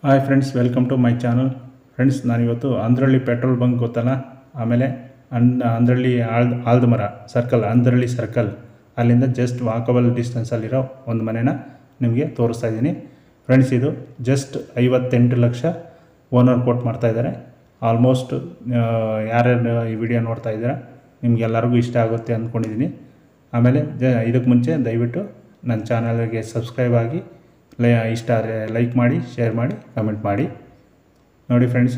Hi friends, welcome to my channel. Friends, ನಾನಿವತ್ತು Andrahalli petrol bunk ಗೊತ್ತಲ್ಲ, ಆಮೇಲೆ ಅಂದ್ರಳ್ಳಿ ಆಲ್ದಮರ ಸರ್ಕಲ್, ಅಂದ್ರಳ್ಳಿ ಸರ್ಕಲ್ ಅಲ್ಲಿಂದ ಜಸ್ಟ್ ವಾಕಬಲ್ ಡಿಸ್ಟೆನ್ಸಲ್ಲಿರೋ ಒಂದು ಮನೆನ ನಿಮಗೆ ತೋರಿಸ್ತಾ ಇದ್ದೀನಿ. ಫ್ರೆಂಡ್ಸ್, ಇದು ಜಸ್ಟ್ 58 ಲಕ್ಷ ಓನರ್ ಕೋಟ್ ಮಾಡ್ತಾಯಿದ್ದಾರೆ. ಆಲ್ಮೋಸ್ಟ್ ಯಾರ್ಯಾರು ಈ ವಿಡಿಯೋ ನೋಡ್ತಾ ಇದ್ದೀರಾ ನಿಮಗೆಲ್ಲರಿಗೂ ಇಷ್ಟ ಆಗುತ್ತೆ ಅಂದ್ಕೊಂಡಿದ್ದೀನಿ. ಆಮೇಲೆ ಇದಕ್ಕೆ ಮುಂಚೆ ದಯವಿಟ್ಟು ನನ್ನ ಚಾನಲ್ಗೆ ಸಬ್ಸ್ಕ್ರೈಬ್ ಆಗಿ, ಇಷ್ಟ ಆದರೆ ಲೈಕ್ ಮಾಡಿ, ಶೇರ್ ಮಾಡಿ, ಕಮೆಂಟ್ ಮಾಡಿ. ನೋಡಿ ಫ್ರೆಂಡ್ಸ್,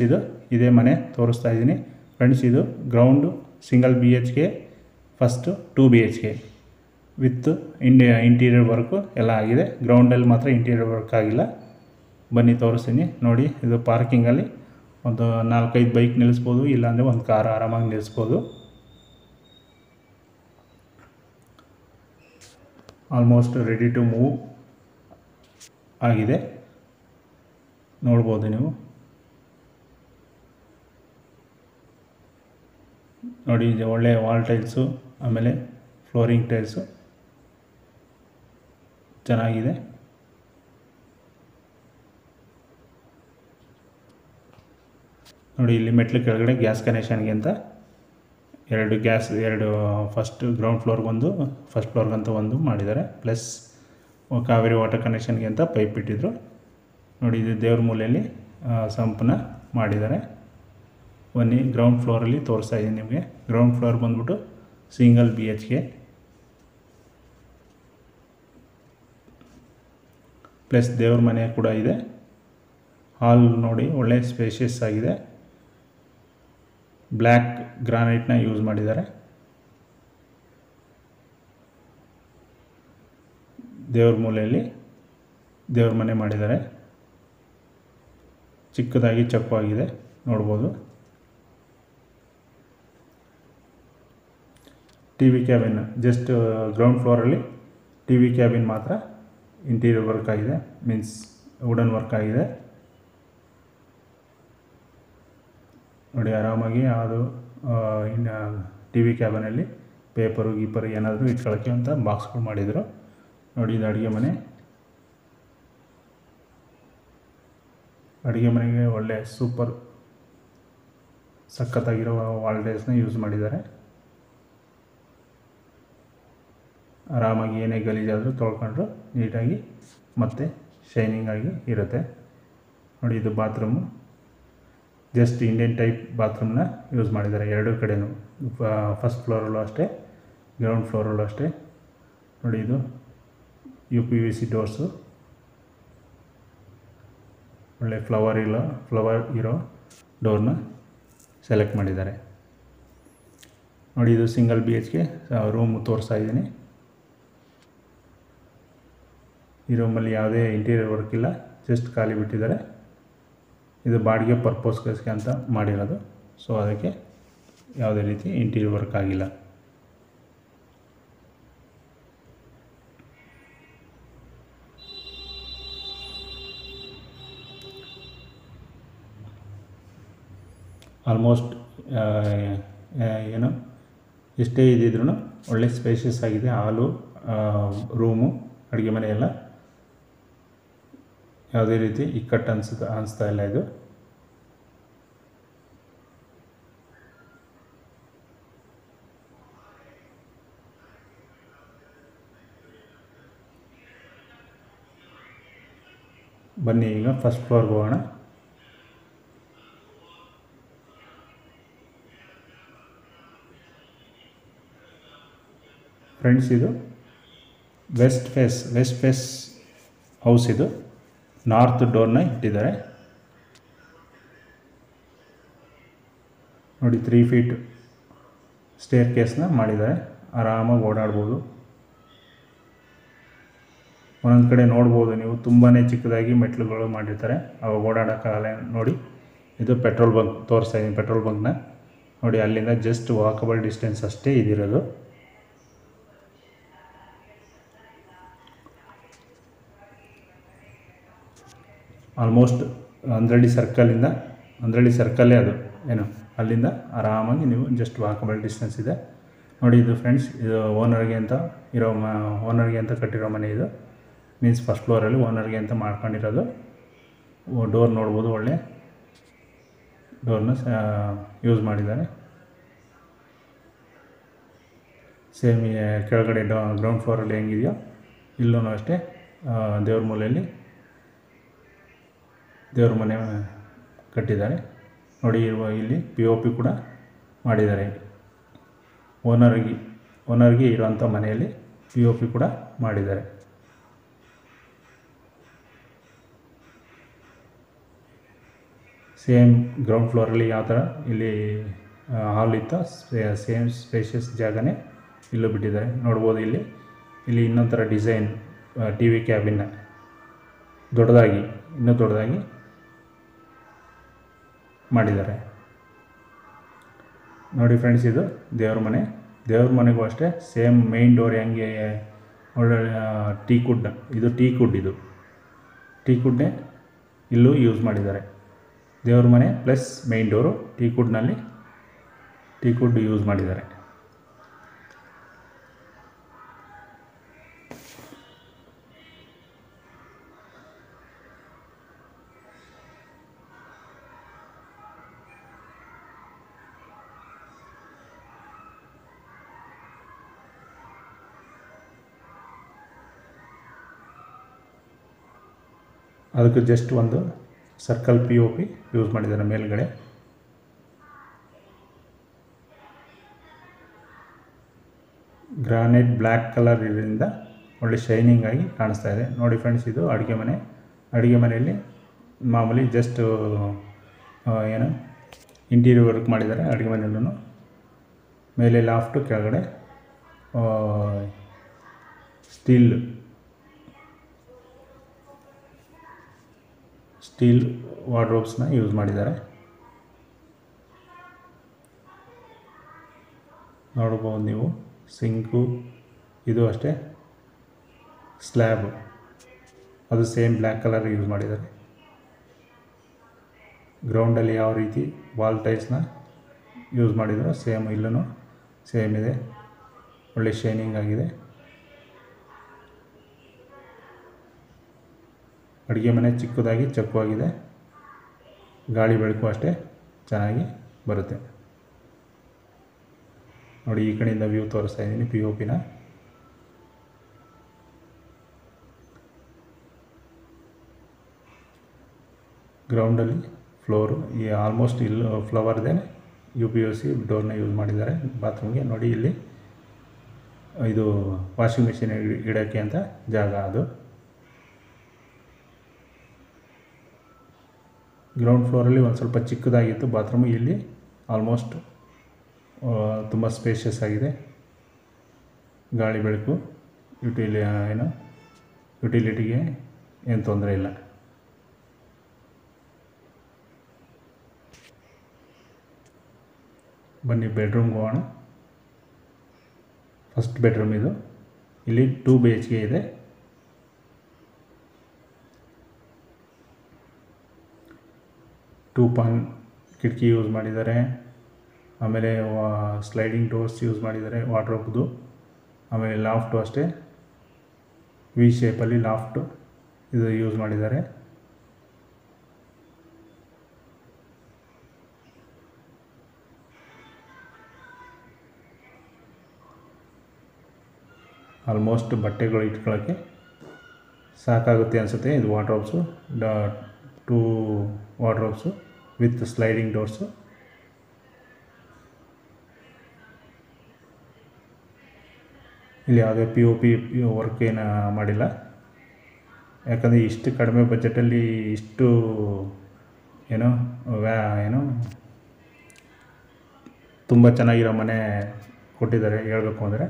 ಇದೇ ಮನೆ ತೋರಿಸ್ತಾ ಇದ್ದೀನಿ. ಫ್ರೆಂಡ್ಸ್, ಇದು ground single BHK, first 2 BHK with interior work ಎಲ್ಲ ಆಗಿದೆ. ಗ್ರೌಂಡಲ್ಲಿ ಮಾತ್ರ ಇಂಟೀರಿಯರ್ ವರ್ಕ್ ಆಗಿಲ್ಲ. ಬನ್ನಿ ತೋರಿಸ್ತೀನಿ. ನೋಡಿ, ಇದು ಪಾರ್ಕಿಂಗಲ್ಲಿ ಒಂದು 4-5 ಬೈಕ್ ನಿಲ್ಲಿಸ್ಬೋದು, ಇಲ್ಲಾಂದರೆ ಒಂದು ಕಾರ್ ಆರಾಮಾಗಿ ನಿಲ್ಲಿಸ್ಬೋದು. ಆಲ್ಮೋಸ್ಟ್ ರೆಡಿ ಟು ಮೂವ್ ಆಗಿದೆ, ನೋಡ್ಬೋದು ನೀವು. ನೋಡಿ, ಒಳ್ಳೆ ವಾಲ್ ಟೈಲ್ಸು, ಆಮೇಲೆ ಫ್ಲೋರಿಂಗ್ ಟೈಲ್ಸು ಚೆನ್ನಾಗಿದೆ. ನೋಡಿ, ಇಲ್ಲಿ ಮೆಟ್ಲು ಕೆಳಗಡೆ ಗ್ಯಾಸ್ ಕನೆಕ್ಷನ್ಗೆ ಅಂತ ಎರಡು ಫಸ್ಟ್ ಗ್ರೌಂಡ್ ಫ್ಲೋರ್ಗೊಂದು, ಫಸ್ಟ್ ಫ್ಲೋರ್ಗಂತ ಒಂದು ಮಾಡಿದ್ದಾರೆ. ಪ್ಲಸ್ ಕಾವೇರಿ ವಾಟರ್ ಕನೆಕ್ಷನ್ಗೆ ಅಂತ ಪೈಪ್ ಇಟ್ಟಿದ್ರು. ನೋಡಿ, ಇದು ದೇವ್ರ ಮೂಲೆಯಲ್ಲಿ ಸಂಪನ್ನ ಮಾಡಿದ್ದಾರೆ. ಬನ್ನಿ ಗ್ರೌಂಡ್ ಫ್ಲೋರಲ್ಲಿ ತೋರಿಸ್ತಾ ಇದ್ದೀನಿ ನಿಮಗೆ. ಗ್ರೌಂಡ್ ಫ್ಲೋರ್ ಬಂದ್ಬಿಟ್ಟು ಸಿಂಗಲ್ BHK ಪ್ಲಸ್ ದೇವ್ರ ಮನೆ ಕೂಡ ಇದೆ. ಹಾಲ್ ನೋಡಿ, ಒಳ್ಳೆ ಸ್ಪೇಷಿಯಸ್ ಆಗಿದೆ. ಬ್ಲ್ಯಾಕ್ ಗ್ರಾನೈಟ್ನ ಯೂಸ್ ಮಾಡಿದ್ದಾರೆ. ದೇವ್ರ ಮೂಲೆಯಲ್ಲಿ ದೇವ್ರ ಮನೆ ಮಾಡಿದ್ದಾರೆ. ಚಿಕ್ಕದಾಗಿ ಚಕ್ಕಾಗಿದೆ, ನೋಡ್ಬೋದು. TV ಕ್ಯಾಬಿನ್ ಜಸ್ಟ್ ಗ್ರೌಂಡ್ ಫ್ಲೋರಲ್ಲಿ TV ಕ್ಯಾಬಿನ್ ಮಾತ್ರ ಇಂಟೀರಿಯರ್ ವರ್ಕ್ ಆಗಿದೆ, ಮೀನ್ಸ್ ವುಡನ್ ವರ್ಕ್ ಆಗಿದೆ. ನೋಡಿ, ಆರಾಮಾಗಿ ಅದು ಇನ್ನು TV ಕ್ಯಾಬಿನಲ್ಲಿ ಪೇಪರು ಗೀಪರು ಏನಾದರೂ ಇಟ್ಕೊಳ್ಳೋಕ್ಕೆ ಅಂತ ಬಾಕ್ಸ್ಗಳು ಮಾಡಿದರು. ನೋಡಿ, ಇದು ಅಡುಗೆ ಮನೆ. ಅಡುಗೆ ಮನೆಗೆ ಒಳ್ಳೆ ಸೂಪರ್ ಸಖತ್ತಾಗಿರೋ ವಾಲ್ ಟೈಲ್ಸ್ನ ಯೂಸ್ ಮಾಡಿದ್ದಾರೆ. ಆರಾಮಾಗಿ ಏನೇ ಗಲೀಜಾದರೂ ತೊಳ್ಕೊಂಡ್ರು ನೀಟಾಗಿ ಮತ್ತು ಶೈನಿಂಗ್ ಆಗಿ ಇರುತ್ತೆ. ನೋಡಿ, ಇದು ಬಾತ್ರೂಮು. ಜಸ್ಟ್ ಇಂಡಿಯನ್ ಟೈಪ್ ಬಾತ್ರೂಮ್ನ ಯೂಸ್ ಮಾಡಿದ್ದಾರೆ ಎರಡೂ ಕಡೆಯೂ. ಫಸ್ಟ್ ಫ್ಲೋರಲ್ಲೂ ಅಷ್ಟೇ, ಗ್ರೌಂಡ್ ಫ್ಲೋರಲ್ಲೂ ಅಷ್ಟೇ. ನೋಡಿ, ಇದು UPVC ಡೋರ್ಸು. ಒಳ್ಳೆ ಫ್ಲವರ್ ಇರೋ ಡೋರ್ನ ಸೆಲೆಕ್ಟ್ ಮಾಡಿದ್ದಾರೆ. ನೋಡಿ, ಇದು ಸಿಂಗಲ್ BHK ರೂಮು ತೋರಿಸ್ತಾ ಇದ್ದೀನಿ. ಈ ರೂಮಲ್ಲಿ ಯಾವುದೇ ಇಂಟೀರಿಯರ್ ವರ್ಕ್ ಇಲ್ಲ, ಜಸ್ಟ್ ಖಾಲಿ ಬಿಟ್ಟಿದ್ದಾರೆ. ಇದು ಬಾಡಿಗೆ ಪರ್ಪೋಸ್ಗೆ ಅಂತ ಮಾಡಿರೋದು, ಸೊ ಅದಕ್ಕೆ ಯಾವುದೇ ರೀತಿ ಇಂಟೀರಿಯರ್ ವರ್ಕ್ ಆಗಿಲ್ಲ. ಆಲ್ಮೋಸ್ಟ್ ಏನು ಎಷ್ಟೇ ಇದ್ದಿದ್ರೂ ಒಳ್ಳೆ ಸ್ಪೇಷಿಯಸ್ ಆಗಿದೆ. ಹಾಲು, ರೂಮು, ಅಡುಗೆ ಮನೆ ಎಲ್ಲ ಯಾವುದೇ ರೀತಿ ಇಕ್ಕಟ್ಟು ಅನಿಸ್ತಾ ಇಲ್ಲ. ಇದು ಬನ್ನಿ ಈಗ ಫಸ್ಟ್ ಫ್ಲೋರ್ಗೆ ಹೋಗೋಣ. ಫ್ರೆಂಡ್ಸ್, ಇದು ವೆಸ್ಟ್ ಫೇಸ್ ಹೌಸ್. ಇದು ನಾರ್ತ್ ಡೋರ್ನ ಇಟ್ಟಿದ್ದಾರೆ. ನೋಡಿ, 3 ಫೀಟ್ ಸ್ಟೇರ್ ಕೇಸ್ನ ಮಾಡಿದ್ದಾರೆ. ಆರಾಮಾಗಿ ಓಡಾಡ್ಬೋದು. ಒಂದೊಂದು ಕಡೆ ನೋಡ್ಬೋದು ನೀವು, ತುಂಬಾ ಚಿಕ್ಕದಾಗಿ ಮೆಟ್ಲುಗಳು ಮಾಡಿರ್ತಾರೆ, ಅವಾಗ ಓಡಾಡೋಕ್ಕಾಗಲ್ಲ. ನೋಡಿ, ಇದು ಪೆಟ್ರೋಲ್ ಬಂಕ್ ತೋರಿಸ್ತಾ ಇದ್ದೀನಿ. ಪೆಟ್ರೋಲ್ ಬಂಕ್ನ ನೋಡಿ, ಅಲ್ಲಿಂದ ಜಸ್ಟ್ ವಾಕಬಲ್ ಡಿಸ್ಟೆನ್ಸ್ ಅಷ್ಟೇ ಇದಿರೋದು. ಆಲ್ಮೋಸ್ಟ್ ಅಂದ್ರಳ್ಳಿ ಸರ್ಕಲ್ಲೇ ಅದು ಏನು, ಅಲ್ಲಿಂದ ಆರಾಮಾಗಿ ನೀವು ಜಸ್ಟ್ ವಾಕಬಲ್ ಡಿಸ್ಟೆನ್ಸ್ ಇದೆ. ನೋಡಿ, ಇದು ಫ್ರೆಂಡ್ಸ್, ಇದು ಓನರ್ಗೆ ಅಂತ ಕಟ್ಟಿರೋ ಮನೆ. ಇದು ಮೀನ್ಸ್ ಫಸ್ಟ್ ಫ್ಲೋರಲ್ಲಿ ಓನರ್ಗೆ ಅಂತ ಮಾಡ್ಕೊಂಡಿರೋದು. ಡೋರ್ ನೋಡ್ಬೋದು, ಒಳ್ಳೆ ಡೋರ್ನ ಯೂಸ್ ಮಾಡಿದ್ದಾರೆ. ಸೇಮ್ ಕೆಳಗಡೆ ಗ್ರೌಂಡ್ ಫ್ಲೋರಲ್ಲಿ ಹೆಂಗಿದೆಯೋ ಇಲ್ಲೂ ಅಷ್ಟೇ ದೇವ್ರ ಮೂಲೆಯಲ್ಲಿ ದೇವ್ರ ಮನೆ ಕಟ್ಟಿದ್ದಾರೆ ನೋಡಿ. ಇಲ್ಲಿ POP ಕೂಡ ಮಾಡಿದ್ದಾರೆ. ಓನರ್ಗೆ ಇರೋಂಥ ಮನೆಯಲ್ಲಿ POP ಕೂಡ ಮಾಡಿದ್ದಾರೆ. ಸೇಮ್ ಗ್ರೌಂಡ್ ಫ್ಲೋರಲ್ಲಿ ಯಾವ ಥರ ಇಲ್ಲಿ ಹಾಲ್ ಇತ್ತು ಸೇಮ್ ಸ್ಪೇಷಿಯಸ್ ಜಾಗನೇ ಇಲ್ಲೂ ಬಿಟ್ಟಿದ್ದಾರೆ ನೋಡ್ಬೋದು. ಇಲ್ಲಿ ಇನ್ನೊಂದು ಥರ ಡಿಸೈನ್ TV ಕ್ಯಾಬಿನ್ ಇನ್ನೂ ದೊಡ್ಡದಾಗಿ ಮಾಡಿದ್ದಾರೆ ನೋಡಿ ಫ್ರೆಂಡ್ಸ್. ಇದು ದೇವ್ರ ಮನೆಗೂ ಅಷ್ಟೇ ಸೇಮ್ ಮೇನ್ ಡೋರ್ ಹೆಂಗೆ ಒಳ್ಳೊಳ್ಳೆ ಟೀಕುಡ್, ಇದು ಟೀಕುಡ್ನೇ ಇಲ್ಲೂ ಯೂಸ್ ಮಾಡಿದ್ದಾರೆ. ದೇವ್ರ ಮನೆ ಪ್ಲಸ್ ಮೇನ್ ಡೋರು ಟೀಕುಡ್ ಯೂಸ್ ಮಾಡಿದ್ದಾರೆ. ಅದಕ್ಕೆ ಜಸ್ಟ್ ಒಂದು ಸರ್ಕಲ್ POP ಯೂಸ್ ಮಾಡಿದ್ದಾರೆ ಮೇಲ್ಗಡೆ. ಗ್ರಾನೈಟ್ ಬ್ಲ್ಯಾಕ್ ಕಲರ್ ಇದರಿಂದ ಒಳ್ಳೆ ಶೈನಿಂಗ್ ಆಗಿ ಕಾಣಿಸ್ತಾ ಇದೆ ನೋಡಿ ಫ್ರೆಂಡ್ಸ್. ಇದು ಅಡುಗೆ ಮನೆಯಲ್ಲಿ ಮಾಮೂಲಿ ಜಸ್ಟ್ ಏನು ಇಂಟೀರಿಯರ್ ವರ್ಕ್ ಮಾಡಿದ್ದಾರೆ ಅಡುಗೆ ಮನೆಯಲ್ಲೂ. ಮೇಲೆ ಲಾಫ್ಟು, ಕೆಳಗಡೆ ಸ್ಟೀಲ್ ವಾರ್ಡ್ರೋಬ್ಸ್ನ ಯೂಸ್ ಮಾಡಿದ್ದಾರೆ ನೋಡ್ಬೋದು ನೀವು. ಸಿಂಕು ಇದು ಅಷ್ಟೇ ಸ್ಲ್ಯಾಬ್, ಅದು ಸೇಮ್ ಬ್ಲ್ಯಾಕ್ ಕಲರ್ ಯೂಸ್ ಮಾಡಿದ್ದಾರೆ. ಗ್ರೌಂಡಲ್ಲಿ ಯಾವ ರೀತಿ ವಾಲ್ ಟೈಲ್ಸ್ನ ಯೂಸ್ ಮಾಡಿದ್ರು ಸೇಮ್ ಇಲ್ಲೂ ಸೇಮ್ ಇದೆ, ಒಳ್ಳೆ ಶೈನಿಂಗ್ ಆಗಿದೆ. ಅಡುಗೆ ಮನೆ ಚಿಕ್ಕದಾಗಿ ಚಕ್ಕವಾಗಿದೆ, ಗಾಳಿ ಬೆಳಕು ಅಷ್ಟೇ ಚೆನ್ನಾಗಿ ಬರುತ್ತೆ ನೋಡಿ. ಈ ಕಡೆಯಿಂದ ವ್ಯೂ ತೋರಿಸ್ತಾ ಇದ್ದೀನಿ POPನ. ಗ್ರೌಂಡಲ್ಲಿ ಫ್ಲೋರು ಆಲ್ಮೋಸ್ಟ್ ಇಲ್ಲಿ ಫ್ಲವರ್ದೇ UPVC ಡೋರ್ನ ಯೂಸ್ ಮಾಡಿದ್ದಾರೆ ಬಾತ್ರೂಮ್ಗೆ ನೋಡಿ. ಇಲ್ಲಿ ಇದು ವಾಷಿಂಗ್ ಮಿಷಿನ್ ಇಡೋಕ್ಕೆ ಅಂತ ಜಾಗ. ಅದು ಗ್ರೌಂಡ್ ಫ್ಲೋರಲ್ಲಿ ಒಂದು ಸ್ವಲ್ಪ ಚಿಕ್ಕದಾಗಿತ್ತು ಬಾತ್ರೂಮು, ಇಲ್ಲಿ ಆಲ್ಮೋಸ್ಟ್ ತುಂಬ ಸ್ಪೇಷಿಯಸ್ ಆಗಿದೆ. ಗಾಳಿ ಬೆಳಕು ಯುಟಿಲಿಟಿಗೆ ಏನು ತೊಂದರೆ ಇಲ್ಲ. ಬನ್ನಿ ಬೆಡ್ರೂಮ್ಗೆ ಹೋಗೋಣ. ಫಸ್ಟ್ ಬೆಡ್ರೂಮ್ ಇದು. ಇಲ್ಲಿ 2 BHK ಇದೆ. ಪಾನ್ ಕಿಟಕಿ ಯೂಸ್ ಮಾಡಿದ್ದಾರೆ. ಆಮೇಲೆ ಸ್ಲೈಡಿಂಗ್ ಡೋರ್ಸ್ ಯೂಸ್ ಮಾಡಿದ್ದಾರೆ ವಾರ್ಡ್ರೋಬ್ದು. ಆಮೇಲೆ ಲಾಫ್ಟು ಅಷ್ಟೇ V ಶೇಪಲ್ಲಿ ಲಾಫ್ಟು ಇದು ಯೂಸ್ ಮಾಡಿದ್ದಾರೆ. ಆಲ್ಮೋಸ್ಟ್ ಬಟ್ಟೆಗಳು ಇಟ್ಕೊಳ್ಳೋಕ್ಕೆ ಸಾಕಾಗುತ್ತೆ ಅನಿಸುತ್ತೆ. ಇದು wardrobes, 2 wardrobes with sliding doors. ಇಲ್ಲಿ ಯಾವುದೇ POP ವರ್ಕ್ ಏನು ಮಾಡಿಲ್ಲ, ಯಾಕಂದರೆ ಇಷ್ಟು ಕಡಿಮೆ ಬಜೆಟಲ್ಲಿ ಇಷ್ಟು ತುಂಬ ಚೆನ್ನಾಗಿರೋ ಮನೆ ಕೊಟ್ಟಿದ್ದಾರೆ ಹೇಳಬೇಕು ಅಂದರೆ.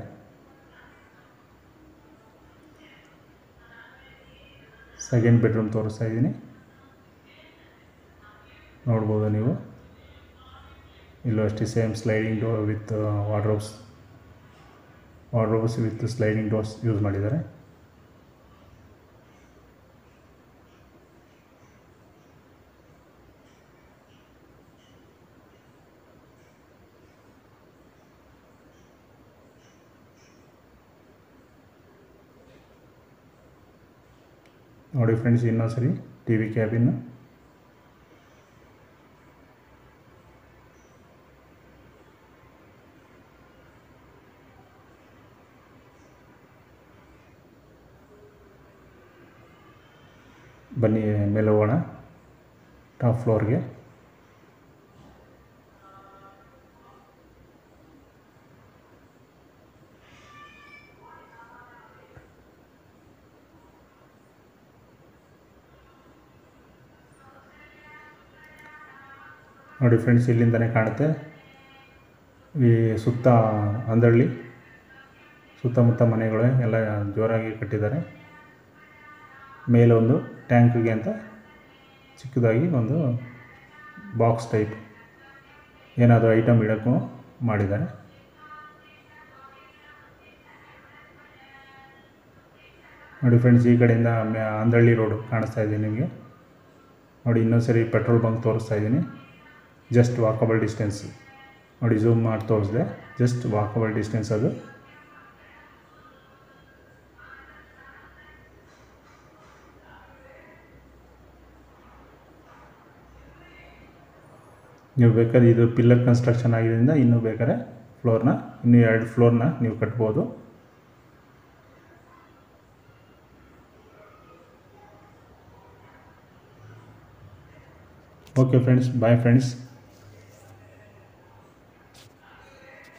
ಸೆಕೆಂಡ್ ಬೆಡ್ರೂಮ್ ತೋರಿಸ್ತಾ ಇದ್ದೀನಿ ನೋಡ್ಬೋದು ನೀವು. ಇಲ್ಲೂ ಅಷ್ಟೇ same sliding door with wardrobes with sliding doors use ಮಾಡಿದ್ದಾರೆ. ನೋಡಿ ಫ್ರೆಂಡ್ಸ್, ಇನ್ನೊಂದು ಸರಿ TV ಕ್ಯಾಬಿನ್ ಬನ್ನಿ ಮೇಲೆ ಹೋಗೋಣ ಟಾಪ್ ಫ್ಲೋರ್ಗೆ. ನೋಡಿ ಫ್ರೆಂಡ್ಸ್, ಇಲ್ಲಿಂದನೇ ಕಾಣುತ್ತೆ. ಈ ಸುತ್ತ ಅಂದ್ರಳ್ಳಿ ಸುತ್ತಮುತ್ತ ಮನೆಗಳು ಎಲ್ಲ ಜೋರಾಗಿ ಕಟ್ಟಿದ್ದಾರೆ. ಮೇಲೆ ಒಂದು ಟ್ಯಾಂಕಿಗೆ ಅಂತ ಚಿಕ್ಕದಾಗಿ ಒಂದು ಬಾಕ್ಸ್ ಟೈಪ್ ಏನಾದರೂ ಐಟಮ್ ಇಡೋಕ್ಕೂ ಮಾಡಿದ್ದಾರೆ. ನೋಡಿ ಫ್ರೆಂಡ್ಸ್, ಈ ಕಡೆಯಿಂದ ಅಂದ್ರಳ್ಳಿ ರೋಡು ಕಾಣಿಸ್ತಾ ಇದೆ ನಿಮಗೆ. ನೋಡಿ, ಇನ್ನೊಂದು ಸರಿ ಪೆಟ್ರೋಲ್ ಬಂಕ್ ತೋರಿಸ್ತಾ ಇದ್ದೀನಿ. Just walkable distance. ನೋಡಿ, ಝೂಮ್ ಮಾಡಿ ತೋರಿಸಿದೆ. ಜಸ್ಟ್ ವಾಕಬಲ್ ಡಿಸ್ಟೆನ್ಸ್ ಅದು. ನೀವು ಬೇಕಾದ್ರೆ ಇದು ಪಿಲ್ಲರ್ ಕನ್ಸ್ಟ್ರಕ್ಷನ್ ಆಗಿದ್ದರಿಂದ ಇನ್ನೂ ಬೇಕಾದ್ರೆ ಇನ್ನೂ 2 ಫ್ಲೋರ್ನ ನೀವು ಕಟ್ಬೋದು. Okay friends, bye friends.